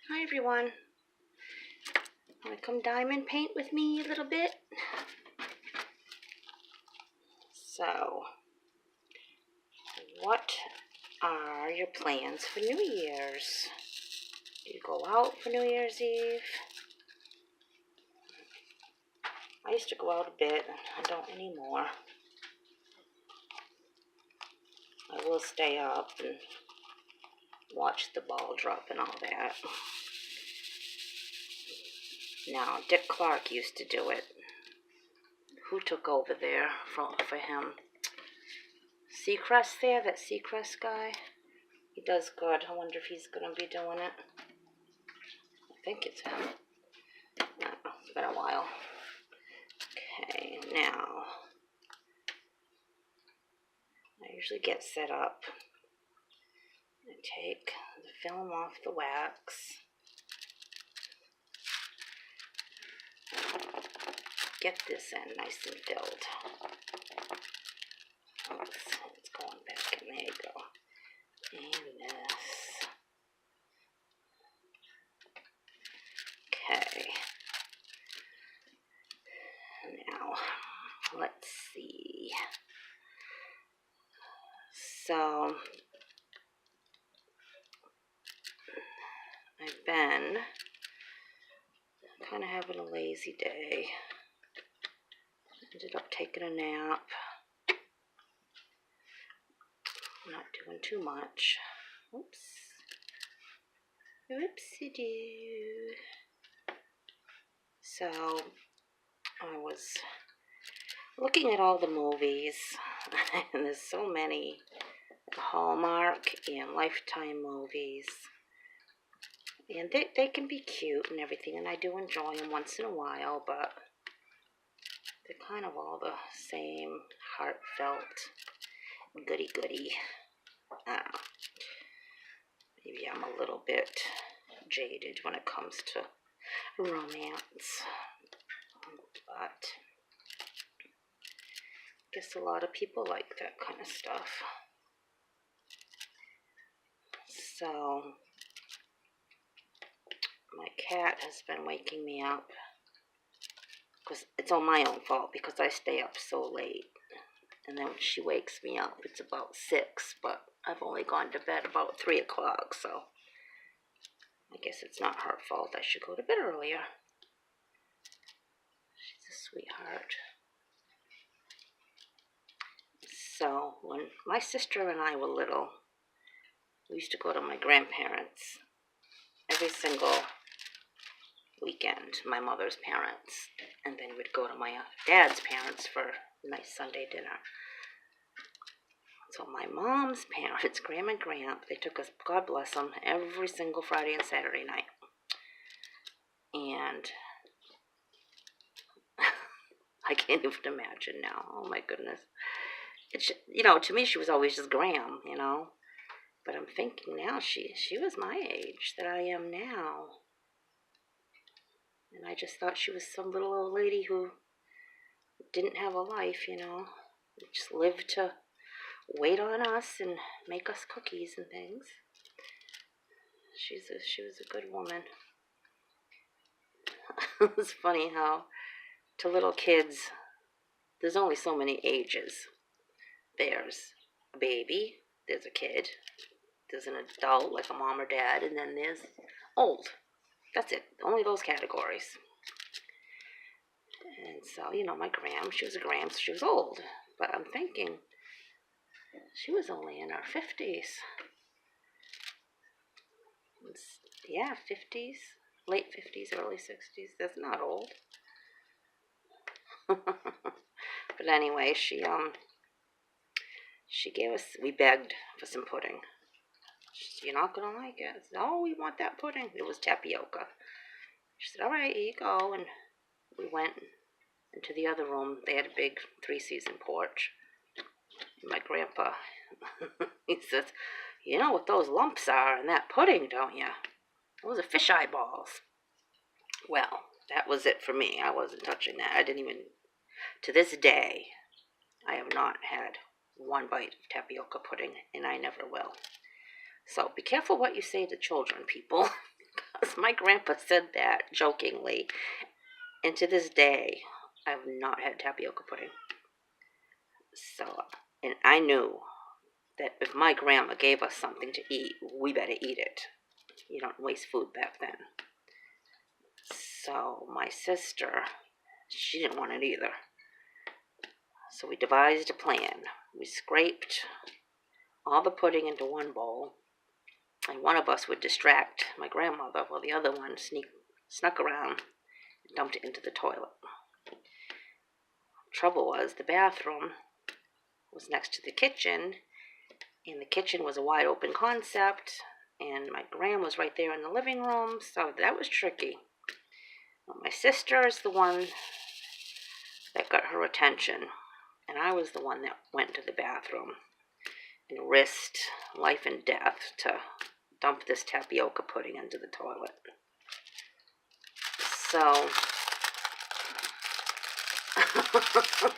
Hi everyone. Want to come diamond paint with me a little bit? So, what are your plans for New Year's? Do you go out for New Year's Eve? I used to go out a bit. I don't anymore. I will stay up and watch the ball drop and all that. Now, Dick Clark used to do it. Who took over there for him? Seacrest there? That Seacrest guy? He does good. I wonder if he's going to be doing it. I think it's him. No, it's been a while. Okay, now, I usually get set up. I take the film off the wax. Get this in nice and filled. Oops, it's going back in. There you go. And this. Okay. Now, let's see. So, I've been kind of having a lazy day. Ended up taking a nap. Not doing too much. Oops. Whoopsie-doo. So, I was looking at all the movies, and there's so many Hallmark and Lifetime movies. And they can be cute and everything, and I do enjoy them once in a while, but they're kind of all the same heartfelt goody-goody. Maybe I'm a little bit jaded when it comes to romance, but I guess a lot of people like that kind of stuff. So, my cat has been waking me up, because it's all my own fault because I stay up so late. And then when she wakes me up, it's about 6, but I've only gone to bed about 3 o'clock, so I guess it's not her fault. I should go to bed earlier. She's a sweetheart. So, when my sister and I were little, we used to go to my grandparents every single weekend, my mother's parents, and then we'd go to my dad's parents for a nice Sunday dinner. So my mom's parents, Grandma and Gramp, they took us, God bless them, every single Friday and Saturday night. And I can't even imagine now. Oh my goodness. It's, to me she was always just Gram, But I'm thinking now she was my age that I am now. And I just thought she was some little old lady who didn't have a life, Just lived to wait on us and make us cookies and things. She was a good woman. It's funny how to little kids, there's only so many ages. There's a baby, there's a kid, there's an adult like a mom or dad, and then there's old. That's it. Only those categories. And so, my Gram, she was a Gram, so she was old. But I'm thinking, she was only in her 50s. Yeah, 50s, late 50s, early 60s. That's not old. But anyway, she gave us, we begged for some pudding. She said, "You're not going to like it." I said, "Oh, we want that pudding." It was tapioca. She said, "All right, here you go." And we went into the other room. They had a big 3-season porch. And my grandpa, he says, "You know what those lumps are in that pudding, don't you? Those are fish eyeballs." Well, that was it for me. I wasn't touching that. I didn't even, to this day, I have not had one bite of tapioca pudding, and I never will. So be careful what you say to children, people, My grandpa said that jokingly, and to this day, I have not had tapioca pudding. So, and I knew that if my grandma gave us something to eat, we better eat it. You don't waste food back then. So my sister, she didn't want it either. So we devised a plan. We scraped all the pudding into one bowl, and one of us would distract my grandmother while the other one snuck around and dumped it into the toilet. Trouble was, the bathroom was next to the kitchen, and the kitchen was a wide open concept, and my grandma was right there in the living room, so that was tricky. Well, my sister is the one that got her attention, and I was the one that went to the bathroom and risked life and death to dump this tapioca pudding into the toilet. So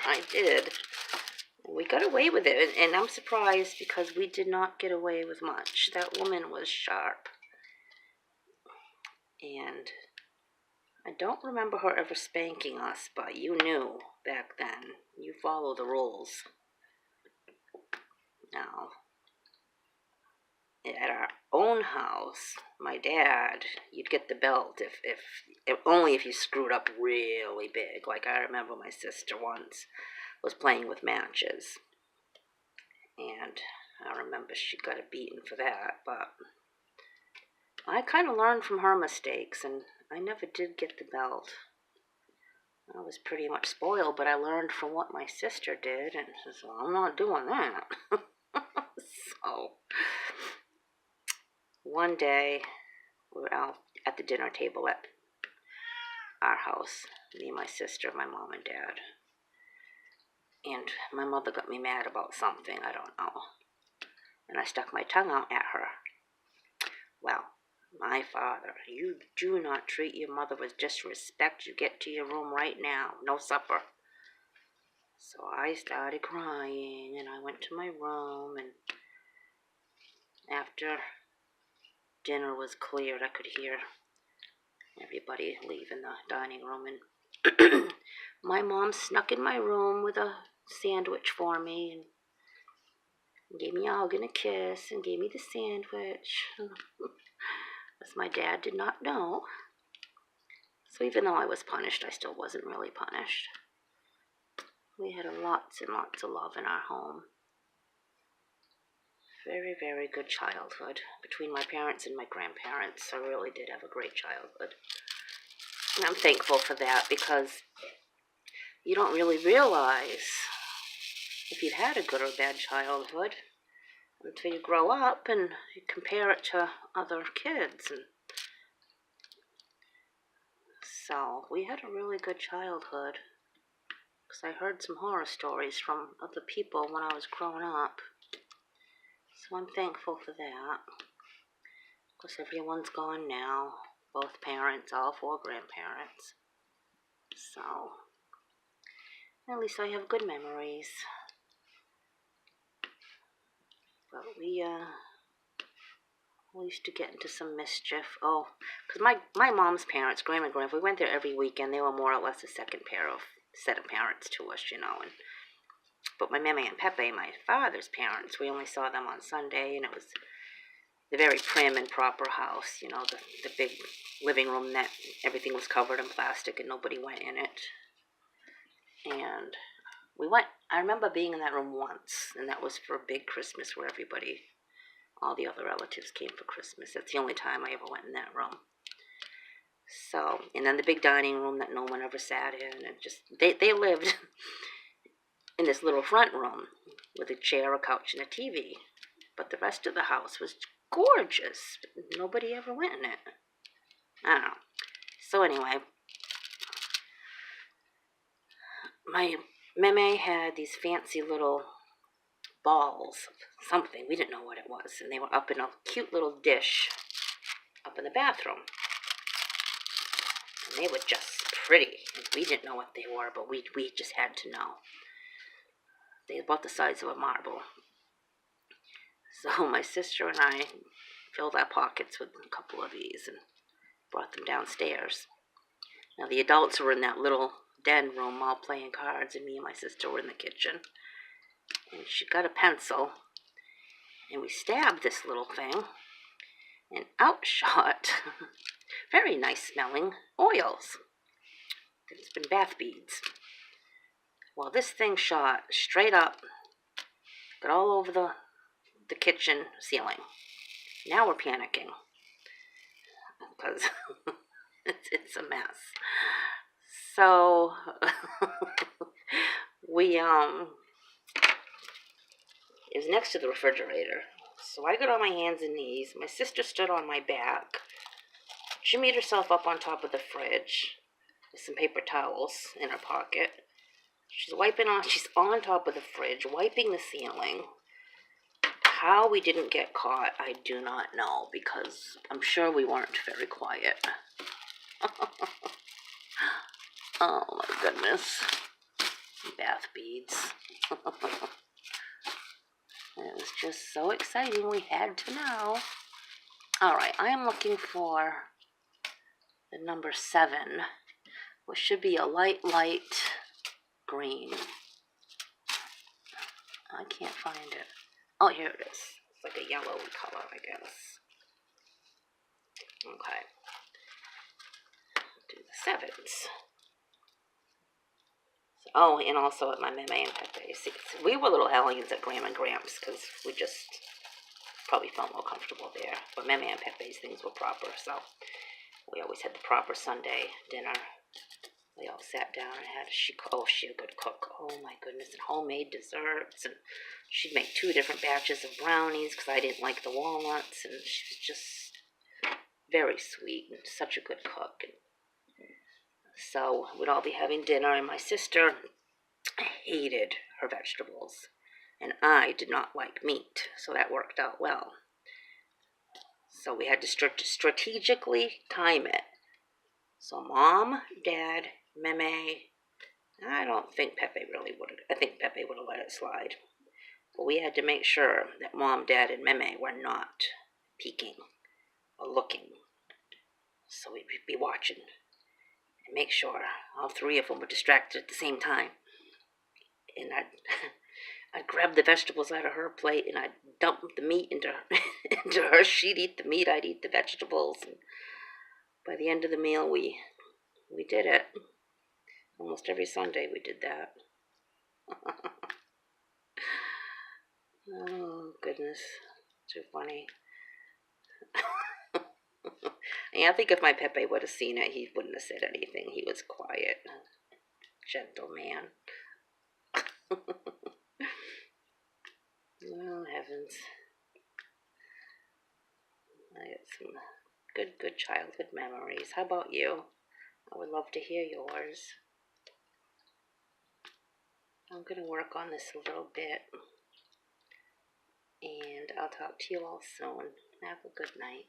I did. We got away with it, and I'm surprised because we did not get away with much. That woman was sharp. And I don't remember her ever spanking us, but you knew back then. You follow the rules. Now, at our own house, my dad, you'd get the belt if only if you screwed up really big. Like I remember my sister once was playing with matches, and I remember she got a beating for that, but I kind of learned from her mistakes, and I never did get the belt. I was pretty much spoiled, but I learned from what my sister did, and so I'm not doing that. So, one day, we were out at the dinner table at our house, me, my sister, my mom, and dad. And my mother got me mad about something, I don't know. And I stuck my tongue out at her. Well, my father, you do not treat your mother with disrespect. You get to your room right now. No supper. So I started crying, and I went to my room, and after dinner was cleared, I could hear everybody leaving the dining room, and my mom snuck in my room with a sandwich for me, and gave me a hug and a kiss, and gave me the sandwich, as my dad did not know. So even though I was punished, I still wasn't really punished. We had lots and lots of love in our home. Very, very good childhood. Between my parents and my grandparents, I really did have a great childhood. And I'm thankful for that, because you don't really realize if you've had a good or bad childhood until you grow up and you compare it to other kids. And so we had a really good childhood, because I heard some horror stories from other people when I was growing up. So I'm thankful for that. Of course, everyone's gone now. Both parents, all 4 grandparents. So, at least I have good memories. But we used to get into some mischief. Oh, because my mom's parents, Grandma and Grandpa, we went there every weekend. They were more or less a second set of parents to us, but my Meme and Pepe, my father's parents, we only saw them on Sunday, and it was the very prim and proper house, the big living room that everything was covered in plastic and nobody went in it. And I remember being in that room once, and that was for a big Christmas where all the other relatives came for Christmas. That's the only time I ever went in that room. So, and then the big dining room that no one ever sat in, and just, they lived in this little front room with a chair, a couch, and a TV. But the rest of the house was gorgeous. Nobody ever went in it. I don't know. So anyway, my Meme had these fancy little balls of something. We didn't know what it was. And they were up in a cute little dish up in the bathroom. And they were just pretty. We didn't know what they were, but we just had to know. They were about the size of a marble. So my sister and I filled our pockets with a couple of these, and brought them downstairs. Now the adults were in that little den room all playing cards, and me and my sister were in the kitchen. And she got a pencil, and we stabbed this little thing, and out shot very nice smelling oils. It's been bath beads. Well, this thing shot straight up, got all over the kitchen ceiling. Now we're panicking because it's a mess. So we it was next to the refrigerator. So I got on my hands and knees. My sister stood on my back. She made herself up on top of the fridge with some paper towels in her pocket. She's on top of the fridge, wiping the ceiling. How we didn't get caught, I do not know, because I'm sure we weren't very quiet. Oh my goodness. Bath beads. It was just so exciting, we had to know. Alright, I am looking for the number 7, which should be a light green. I can't find it. Oh, here it is. It's like a yellow color, I guess. Okay. Do the 7s. Oh, and also at my Meme and Pepe. See, we were little hellions at Graham and Gramps because we just probably felt more comfortable there. But Meme and Pepe's things were proper, so we always had the proper Sunday dinner. We all sat down and had she a good cook. Oh my goodness, and homemade desserts, and she'd make 2 different batches of brownies because I didn't like the walnuts, and she was just very sweet and such a good cook. And so we'd all be having dinner, and my sister hated her vegetables, and I did not like meat, so that worked out well. So we had to strategically time it. So Mom, Dad, Meme, I don't think Pepe really would have. I think Pepe would have let it slide. But we had to make sure that Mom, Dad, and Meme were not peeking or looking. So we'd be watching and make sure all 3 of them were distracted at the same time. And I'd grab the vegetables out of her plate and I'd dump the meat into her. She'd eat the meat, I'd eat the vegetables. And by the end of the meal, we did it. Almost every Sunday we did that. Oh, goodness. Too funny. Yeah, I think if my Pepe would have seen it, he wouldn't have said anything. He was quiet. Gentle man. Oh, heavens. I got some good childhood memories. How about you? I would love to hear yours. I'm going to work on this a little bit. And I'll talk to you all soon. Have a good night.